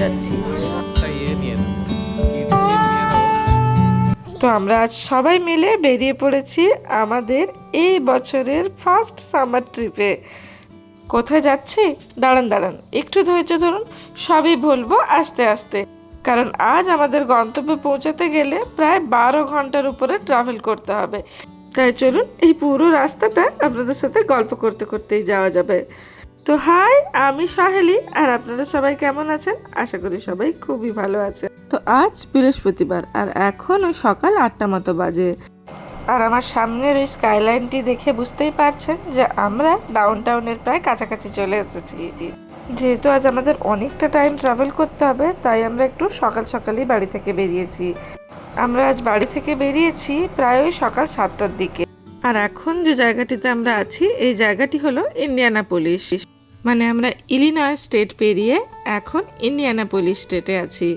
যাচ্ছি। তো আমরা আজ সবাই মিলে বেরিয়ে পড়েছি আমাদের এই বছরের ফার্স্ট সামার ট্রিপে। কোথায় যাচ্ছি দাঁড়ান দাঁড়ান, একটু ধৈর্য ধরুন, সবই বলবো আস্তে আস্তে, কারণ আজ আমাদের গন্তব্যে পৌঁছাতে গেলে প্রায় 12 ঘন্টার উপরে ট্রাভেল করতে হবে। তাই চলুন এই পুরো রাস্তাটা আপনাদের সাথে গল্প করতে করতেই যাওয়া যাবে। তো হাই, আমি সাহেলি, আর আপনারা সবাই কেমন আছেন? আশা করি সবাই খুবই ভালো আছে। তো আজ বৃহস্পতিবার আর এখন ওই সকাল 8টা মতো বাজে, আর আমার সামনের ওই স্কাইলাইনটি দেখে বুঝতেই পারছেন যে আমরা ডাউন টাউনের প্রায় কাছাকাছি চলে এসেছি। যেহেতু আজ আমাদের অনেকটা টাইম ট্রাভেল করতে হবে, তাই আমরা একটু সকাল সকালই বাড়ি থেকে বেরিয়েছি। আমরা আজ বাড়ি থেকে বেরিয়েছি প্রায় ওই সকাল 7টার দিকে। আর এখন যে জায়গাটিতে আমরা আছি এই জায়গাটি হলো ইন্ডিয়ানাপোলিস, মানে আমরা ইলিনয় স্টেট পেরিয়ে এখন ইন্ডিয়ানাপোলিস স্টেটে আছি।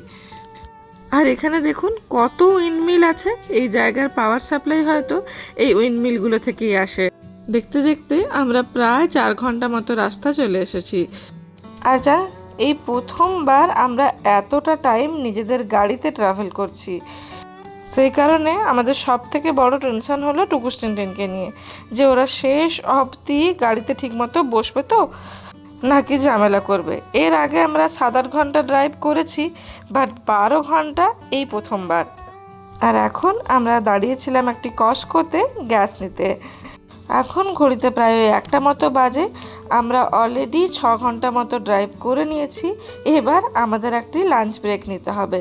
আর এখানে দেখুন কত উইন্ডমিল আছে, এই জায়গার পাওয়ার সাপ্লাই হয়তো এই উইন্ডমিলগুলো থেকেই আসে। দেখতে দেখতে আমরা প্রায় 4 ঘন্টা মতো রাস্তা চলে এসেছি। আর যা এই প্রথমবার আমরা এতটা টাইম নিজেদের গাড়িতে ট্রাভেল করছি, সেই কারণে আমাদের সব থেকে বড় টেনশন হলো টুকুস টিনটিনকে নিয়ে, যে ওরা শেষ অবধি গাড়িতে ঠিকমতো বসবে তো নাকি ঝামেলা করবে। এর আগে আমরা 7-8 ঘন্টা ড্রাইভ করেছি, বাট 12 ঘন্টা এই প্রথমবার। আর এখন আমরা দাঁড়িয়েছিলাম একটি কস্টকোতে গ্যাস নিতে। এখন ঘড়িতে প্রায় 1টা মতো বাজে। আমরা অলরেডি 6 ঘন্টা মতো ড্রাইভ করে নিয়েছি। এবার আমাদের একটি লাঞ্চ ব্রেক নিতে হবে।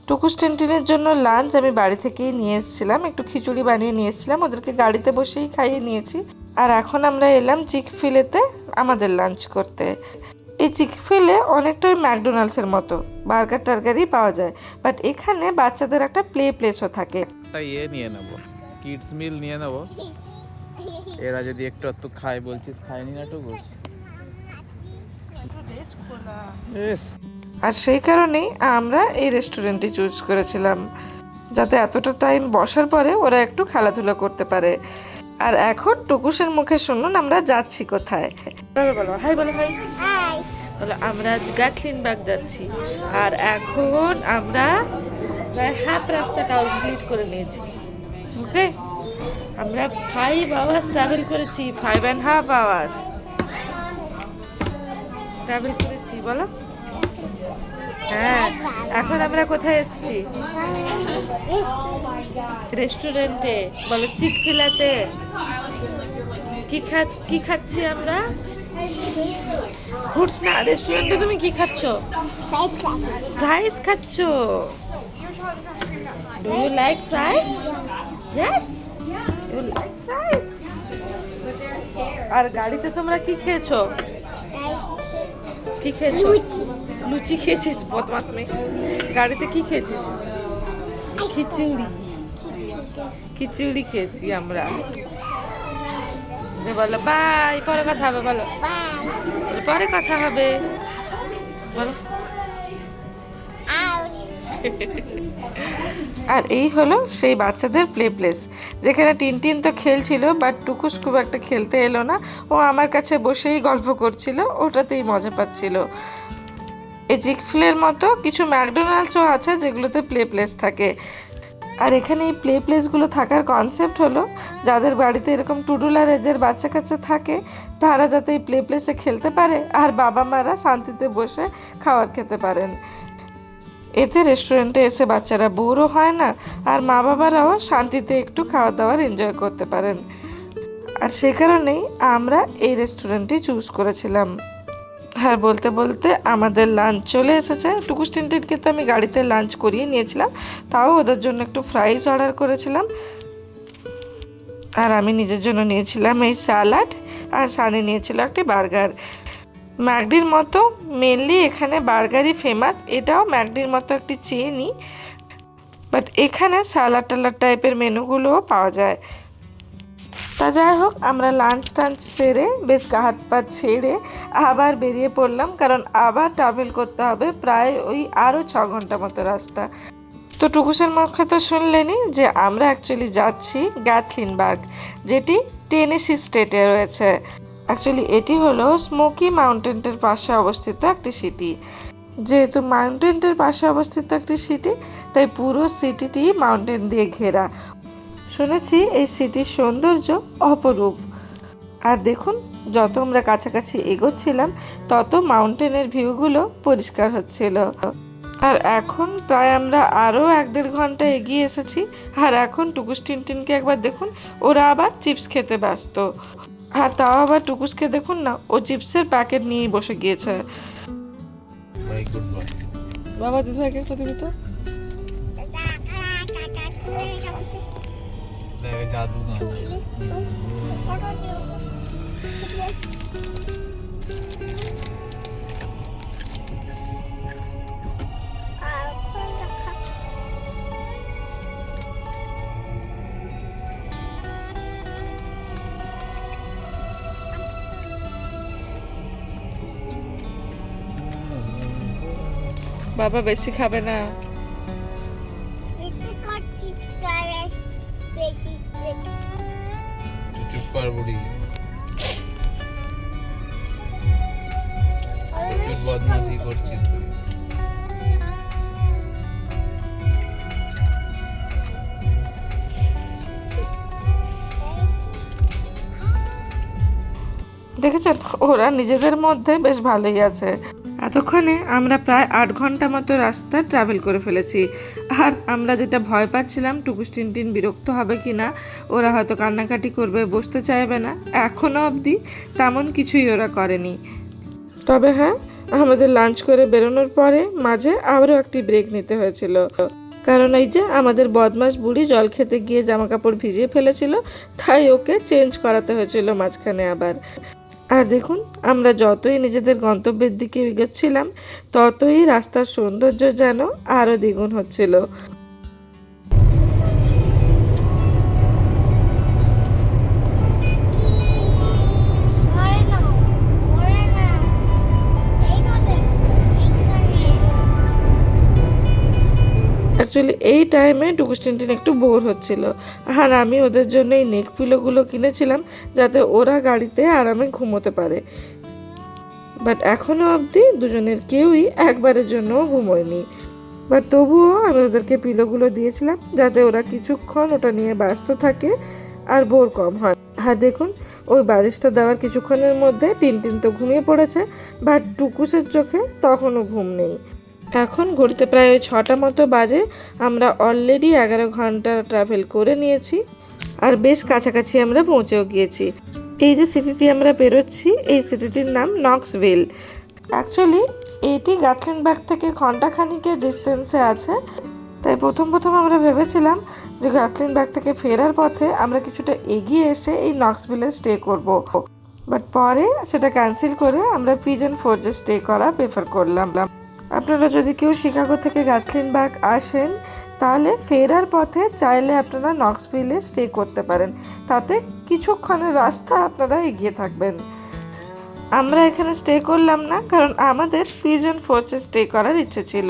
টুকুস টিনটিনের জন্য লাঞ্চ আমি বাড়ি থেকেই নিয়ে এসেছিলাম, একটু খিচুড়ি বানিয়ে নিয়ে এসেছিলাম, ওদেরকে গাড়িতে বসেই খাইয়ে নিয়েছি। আর এখন আমরা এলাম চিকফিলেতে আমাদের লাঞ্চ করতে। এই চিকফিলে অনেকটা ওই ম্যাকডোনাল্ডসের মতো বার্গার টার্গারই পাওয়া যায়, বাট এখানে বাচ্চাদের একটা প্লে প্লেসও থাকে। ইয়ে নিয়ে নেবো, কিডস মিল নিয়ে নেবো। এরা যদি একটু একটু খায়, বলছিস খায়নি না টুকু। আর সেই কারণেই আমরা এই রেস্টুরেন্টটি চুজ করেছিলাম, যাতে এতটা টাইম বসার পরে ওরা একটু খেলাধুলা করতে পারে। আর এখন টুকুসের মুখে শুনুন আমরা যাচ্ছি কোথায়। বলো হাই, বলো হাই, বলো আমরা গাটলিনবার্গ যাচ্ছি। আর এখন আমরা প্রায় হাফ রাস্তা কমপ্লিট করে নিয়েছি। ওকে, আমরা 5 আওয়ার্স ট্রাভেল করেছি, 5.5 আওয়ার্স ট্রাভেল করেছি। বলো হ্যাঁ, এখন আমরা কোথায় এসেছি? রেস্টুরেন্টে। বলো চিকফিলাতে। কি খাচ্ছি আমরা? ফুডস না, রেস্টুরেন্টে তুমি কি খাচ্ছ? ফ্রাইস খাচ্ছ। Do you like fries? Yes, you like fries. আর গাড়িতে তোমরা কি খেয়েছো? কি খেয়েছো? লুচি খেয়েছিস, বদমাস মেয়ে। গাড়িতে কি খেয়েছিস? খিচুড়ি। খিচুড়ি খেয়েছি আমরা। বলো বাই, পরে কথা হবে। বলো পরে কথা হবে। বলো। আর এই হলো সেই বাচ্চাদের প্লে প্লেস, যেখানে টিনটিন তো খেলছিল, বাট টুকুস খুব একটা খেলতে এলো না। ও আমার কাছে বসেই গল্প করছিল, ওটাতেই মজা পাচ্ছিল। এই চিকফিলের মতো কিছু ম্যাকডোনাল্ডসও আছে যেগুলোতে প্লে প্লেস থাকে। আর এখানে এই প্লে প্লেসগুলো থাকার কনসেপ্ট হলো, যাদের বাড়িতে এরকম টুডুলার এজের বাচ্চা কাচ্চা থাকে তারা যাতে এই প্লে প্লেসে খেলতে পারে আর বাবা মারা শান্তিতে বসে খাবার খেতে পারেন। এতে রেস্টুরেন্টে এসে বাচ্চারা বোরও হয় না, আর মা বাবারাও শান্তিতে একটু খাওয়া দাওয়ার এনজয় করতে পারেন। আর সে কারণেই আমরা এই রেস্টুরেন্টটি চুজ করেছিলাম। হ্যাঁ, বলতে বলতে আমাদের লাঞ্চ চলে এসেছে। টুকুস টিনটিনকে তো আমি গাড়িতে লাঞ্চ করিয়ে নিয়েছিলাম, তাও ওদের জন্য একটু ফ্রাইজ অর্ডার করেছিলাম। আর আমি নিজের জন্য নিয়েছিলাম এই স্যালাড, আর সানি নিয়েছিল একটি বার্গার। ম্যাকডির মতো মেনলি এখানে বার্গারই ফেমাস, এটাও ম্যাকডির মতো একটি চেনই, বাট এখানে স্যালাড টালাড টাইপের মেনুগুলোও পাওয়া যায়। তা যাই হোক, আমরা লাঞ্চ টাঞ্চ সেরে বেশ গা হাত পা ছেড়ে আবার বেরিয়ে পড়লাম, কারণ আবার ট্রাভেল করতে হবে প্রায় ওই আরও 6 ঘন্টা মতো রাস্তা। তো টুকুসের মুখে তো শুনলেনই যে আমরা অ্যাকচুয়ালি যাচ্ছি গ্যাটলিনবার্গ, যেটি টেনেসি স্টেটে রয়েছে। অ্যাকচুয়ালি এটি হলো স্মোকি মাউন্টেনের পাশে অবস্থিত একটি সিটি। যেহেতু মাউন্টেনটার পাশে অবস্থিত একটি সিটি, তাই পুরো সিটিটি মাউন্টেন দিয়ে ঘেরা। শুনেছি এই সিটির সৌন্দর্য অপরূপ। আর দেখুন, যত আমরা কাছাকাছি এগোচ্ছিলাম তত মাউন্টেনের ভিউগুলো পরিষ্কার হচ্ছিল। আর এখন প্রায় আমরা আরও 1-1.5 ঘন্টা এগিয়ে এসেছি। আর এখন টুকুস টিনটিনকে একবার দেখুন, ওরা আবার চিপস খেতে ব্যস্ত। আর তাও আবার টুকুসকে দেখুন না, ও চিপসের প্যাকেট নিয়েই বসে গিয়েছে। বাবা দিদিভাইকে একটা দিবি তো। জাদু বাবা বেশি খাবে না। চুপ কর বুড়ি, বদমাশি করছিস। দেখেছেন, ওরা নিজেদের মধ্যে বেশ ভালোই আছে। এতক্ষণে আমরা প্রায় 8 ঘন্টা মতো রাস্তা ট্রাভেল করে ফেলেছি। আর আমরা যেটা ভয় পাচ্ছিলাম টুকুস টিনটিন বিরক্ত হবে কি না, ওরা হয়তো কান্নাকাটি করবে, বসতে চাইবে না, এখনও অবধি তেমন কিছুই ওরা করেনি। তবে হ্যাঁ, আমাদের লাঞ্চ করে বেরোনোর পরে মাঝে আবারও একটি ব্রেক নিতে হয়েছিল। কারণ এই যে আমাদের বদমাস বুড়ি জল খেতে গিয়ে জামা কাপড় ভিজিয়ে ফেলেছিল, তাই ওকে চেঞ্জ করাতে হয়েছিল মাঝখানে আবার। আর দেখুন, আমরা যতই নিজেদের গন্তব্যের দিকে এগোচ্ছিলাম ততই রাস্তার সৌন্দর্য যেন আরও দ্বিগুণ হচ্ছিল। অ্যাকচুয়ালি এই টাইমে টুকুস টিনটিন একটু বোর হচ্ছিল। আর আমি ওদের জন্য এই নেক পিলোগুলো কিনেছিলাম যাতে ওরা গাড়িতে আরামে ঘুমোতে পারে। বাট এখনও অবধি দুজনের কেউই একবারের জন্যও ঘুমোয়নি। বাট তবুও আমি ওদেরকে পিলোগুলো দিয়েছিলাম যাতে ওরা কিছুক্ষণ ওটা নিয়ে ব্যস্ত থাকে আর বোর কম হয়। আর দেখুন, ওই বালিশটা দেওয়ার কিছুক্ষণের মধ্যে টিনটিন তো ঘুমিয়ে পড়েছে, বাট টুকুসের চোখে তখনও ঘুম নেই। এখন ঘড়িতে প্রায় ওই 6টা মতো বাজে। আমরা অলরেডি 11 ঘন্টা ট্রাভেল করে নিয়েছি আর বেশ কাছাকাছি আমরা পৌঁছেও গিয়েছি। এই যে সিটিটি আমরা বেরোচ্ছি, এই সিটিটির নাম নক্সভিল। অ্যাকচুয়ালি এটি গাথলিনবার্গ থেকে ঘন্টাখানিকের ডিস্টেন্সে আছে। তাই প্রথম আমরা ভেবেছিলাম যে গাথলিনবার্গ থেকে ফেরার পথে আমরা কিছুটা এগিয়ে এসে এই নক্সভিলে স্টে করব। বাট পরে সেটা ক্যান্সেল করে আমরা পিজন ফোর্জে স্টে করা প্রেফার করলাম। আপনারা যদি কেউ শিকাগো থেকে গাথলিনবার্গ আসেন তাহলে ফেরার পথে চাইলে আপনারা নক্সভিলে স্টে করতে পারেন, তাতে কিছুক্ষণের রাস্তা আপনারা এগিয়ে থাকবেন। আমরা এখানে স্টে করলাম না কারণ আমাদের পিজন ফোর্চে স্টে করার ইচ্ছে ছিল।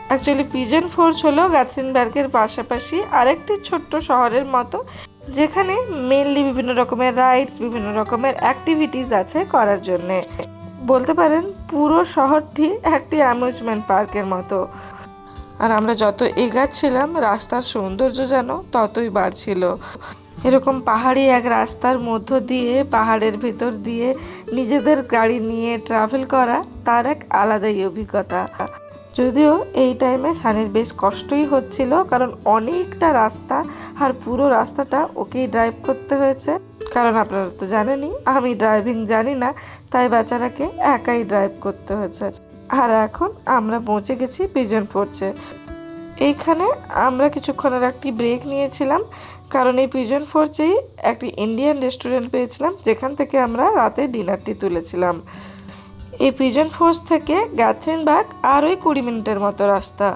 অ্যাকচুয়ালি পিজন ফোর্চ হলো গাথলিনবার্গের পাশাপাশি আরেকটি ছোট্ট শহরের মতো, যেখানে মেনলি বিভিন্ন রকমের রাইডস, বিভিন্ন রকমের অ্যাক্টিভিটিস আছে করার জন্যে। বলতে পারেন পুরো শহরটি একটি অ্যামিউজমেন্ট পার্কের মতো। আর আমরা যত এগাচ্ছিলাম রাস্তার সৌন্দর্য যেন ততই বাড়ছিল। এরকম পাহাড়ি এক রাস্তার মধ্য দিয়ে, পাহাড়ের ভেতর দিয়ে নিজেদের গাড়ি নিয়ে ট্রাভেল করা তার এক আলাদাই অভিজ্ঞতা। যদিও এই টাইমে সানির বেশ কষ্টই হচ্ছিল, কারণ অনেকটা রাস্তা আর পুরো রাস্তাটা ওকেই ড্রাইভ করতে হয়েছে। কারণ আপনারা তো জানেনই আমি ড্রাইভিং জানি না, তাই বেচারাকে একাই ড্রাইভ করতে হয়েছে। আর এখন আমরা পৌঁছে গেছি পিজন ফোর্চে। এইখানে আমরা কিছুক্ষণের একটি ব্রেক নিয়েছিলাম, কারণ এই পিজন ফোর্চেই একটি ইন্ডিয়ান রেস্টুরেন্ট পেয়েছিলাম যেখান থেকে আমরা রাতে ডিনারটি তুলেছিলাম। এই পিজন ফোর্চ থেকে গাথলিনবার্গ আর ওই 20 মিনিটের মতো রাস্তা।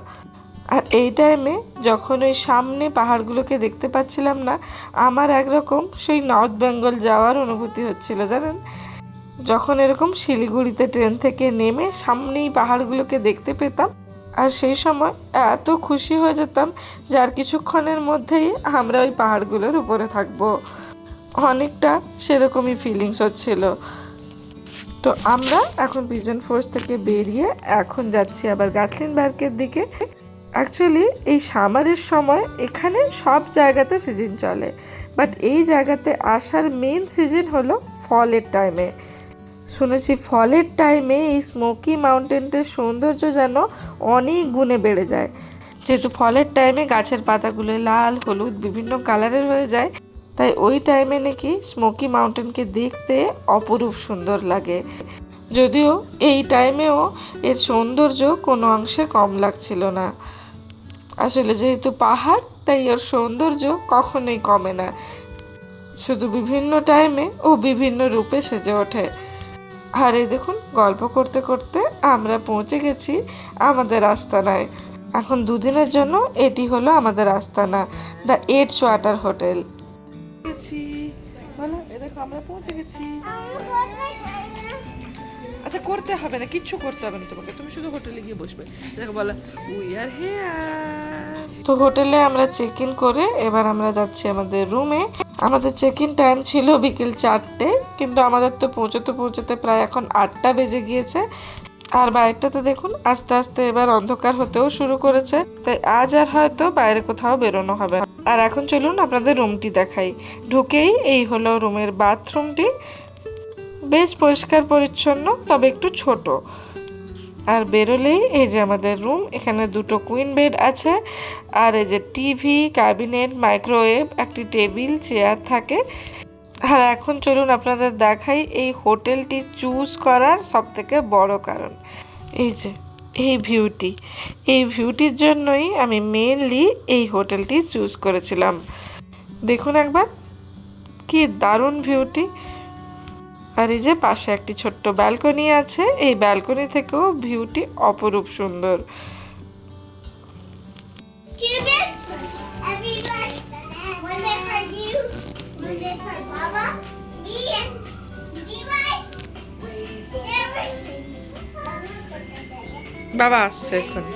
আর এই টাইমে যখন ওই সামনে পাহাড়গুলোকে দেখতে পাচ্ছিলাম না, আমার একরকম সেই নর্থ বেঙ্গল যাওয়ার অনুভূতি হচ্ছিল জানেন। যখন এরকম শিলিগুড়িতে ট্রেন থেকে নেমে সামনেই পাহাড়গুলোকে দেখতে পেতাম, আর সেই সময় এত খুশি হয়ে যেতাম যে আর কিছুক্ষণের মধ্যেই আমরা ওই পাহাড়গুলোর উপরে থাকবো। অনেকটা সেরকমই ফিলিংস হচ্ছিল। তো আমরা এখন পিজন ফোর্স থেকে বেরিয়ে এখন যাচ্ছি আবার গাটলিন পার্কের দিকে। অ্যাকচুয়ালি এই সামারের সময় এখানে সব জায়গাতে সিজন চলে, বাট এই জায়গাতে আসার মেন সিজন হলো ফলের টাইমে। শুনেছি ফলের টাইমে এই স্মোকি মাউন্টেনটার সৌন্দর্য যেন অনেক গুণে বেড়ে যায়, যেহেতু ফলের টাইমে গাছের পাতাগুলো লাল হলুদ বিভিন্ন কালারের হয়ে যায়, তাই ওই টাইমে নাকি স্মোকি মাউন্টেনকে দেখতে অপরূপ সুন্দর লাগে। যদিও এই টাইমেও এর সৌন্দর্য কোনো অংশে কম লাগছিল না। আসলে যেহেতু পাহাড়, তাই ওর সৌন্দর্য কখনোই কমে না, শুধু বিভিন্ন টাইমে ও বিভিন্ন রূপে সেজে ওঠে। আর এই দেখুন, গল্প করতে করতে আমরা পৌঁছে গেছি আমাদের আস্তানায়। এখন দুদিনের জন্য এটি হলো আমাদের আস্তানা, দ্য এডস ওয়াটার হোটেল। আমরা পৌঁছে গেছি। আচ্ছা, করতে হবে না, কিচ্ছু করতে হবে না তোমাকে, তুমি শুধু হোটেলে গিয়ে বসবে। দেখো বলো উই আর হিয়ার। তো হোটেলে আমরা চেক ইন করে এবার আমরা যাচ্ছি আমাদের রুমে। আমাদের চেক ইন টাইম ছিল বিকেল 4টে, কিন্তু আমাদের তো পৌঁছতে পৌঁছতে প্রায় এখন 8টা বেজে গিয়েছে। আর বাইরেটাতে দেখুন আস্তে আস্তে এবার অন্ধকার হতেও শুরু করেছে, তাই আজ আর হয়তো বাইরে কোথাও বেরোনো হবে। আর এখন চলুন আপনাদের রুমটি দেখাই। ঢুকেই এই হলো রুমের বাথরুমটি, বেশ পরিষ্কার পরিচ্ছন্ন, তবে একটু ছোট। আর বেরোলেই এই যে আমাদের রুম, এখানে দুটো কুইন বেড আছে, আর এই যে টিভি, ক্যাবিনেট, মাইক্রোওয়েভ, একটি টেবিল, চেয়ার থাকে। আর এখন চলুন আপনাদের দেখাই এই হোটেলটি চুজ করার সব থেকে বড় কারণ। এই যে এই ভিউটির জন্যই আমি মেনলি এই হোটেলটি চুজ করেছিলাম। দেখুন একবার কি দারুণ ভিউটি। আর এই যে পাশে একটি ছোট্ট ব্যালকনি আছে, এই ব্যালকনি থেকেও ভিউটি অপরূপ সুন্দর। বাবা আসছে এখানে।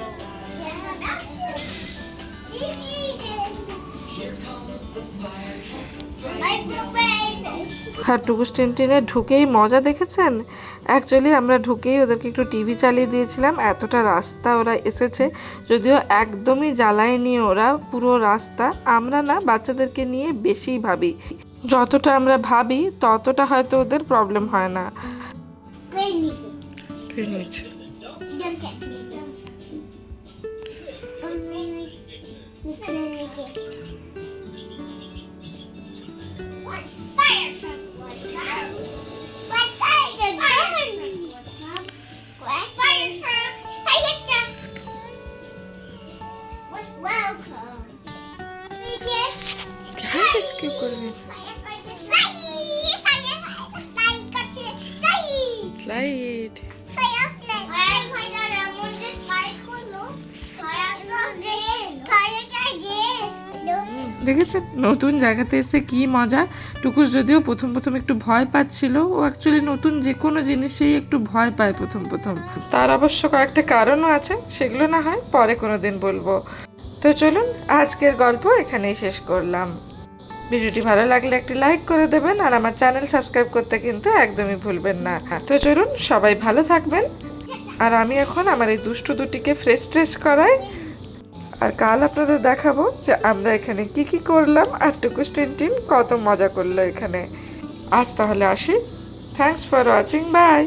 আর টুকুস টিনটিনে ঢুকেই মজা দেখেছেন। অ্যাকচুয়ালি আমরা ঢুকেই ওদেরকে একটু টিভি চালিয়ে দিয়েছিলাম, এতটা রাস্তা ওরা এসেছে, যদিও একদমই জ্বালায়নি ওরা পুরো রাস্তা। আমরা না বাচ্চাদেরকে নিয়ে বেশি ভাবি, যতটা আমরা ভাবি ততটা হয়তো ওদের প্রবলেম হয় না। দেখেছেন নতুন জায়গাতে এসে কি মজা। টুকুস যদিও প্রথম একটু ভয় পাচ্ছিল, ও অ্যাকচুয়ালি নতুন যে কোনো জিনিসেই একটু ভয় পায় প্রথম। তার অবশ্য কয়েকটা কারণও আছে, সেগুলো না হয় পরে কোনো দিন বলবো। তো চলুন আজকের গল্প এখানেই শেষ করলাম। ভিডিওটি ভালো লাগলে একটি লাইক করে দেবেন, আর আমার চ্যানেল সাবস্ক্রাইব করতে কিন্তু একদমই ভুলবেন না। তো চলুন সবাই ভালো থাকবেন, আর আমি এখন আমার এই দুষ্টু দুটিকে ফ্রেশ করাই, আর কাল আপনাদের দেখাবো যে আমরা এখানে কি করলাম, আর টুকুস টিনটিন কত মজা করলো এখানে। আজ তাহলে আসি। Thanks for watching, by.